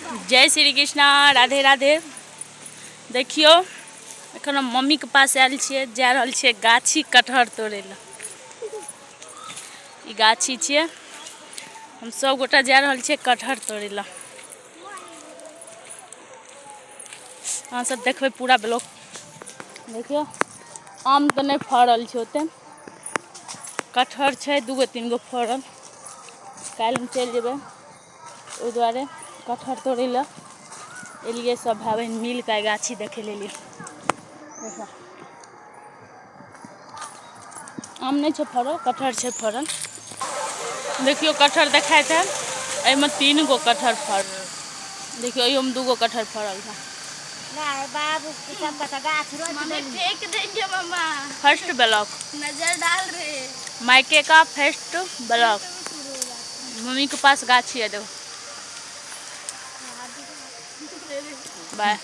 जय श्री कृष्णा, राधे राधे। देखियो एखन हम मम्मी के पास आयल छियै, जा रहल छियै गाछी कटहर तोड़े ला। ई गाछी छियै, हम सब गोटा जा रहल छियै कटहर तोड़े ला। अहाँ सब देखबै पूरा ब्लॉग। देखियो आम तो नहीं फड़ल छै ओते, कटहर छै 2 गो 3 गो फड़ल। काल्हि हम चलि जेबै ओहि दुआरे कटहर तोड़े ला एलिए। सब भाई बहन मिल के गाछी देखे लेलिए। देखो आम नहीं छै फड़ल, कटहर छै फड़ल। देखियो कटहर देखाइत है, एहिमे 3 गो कटहर फड़ल। देखियो एहियो में 2 गो कटहर फड़ल है। बाबू सब का गाछ मम्मी फेंक देंगे मम्मा। फर्स्ट ब्लॉक नजर डाल रहे मायके का फर्स्ट ब्लॉक। मम्मी के पास गाछी है, देखो। बाय।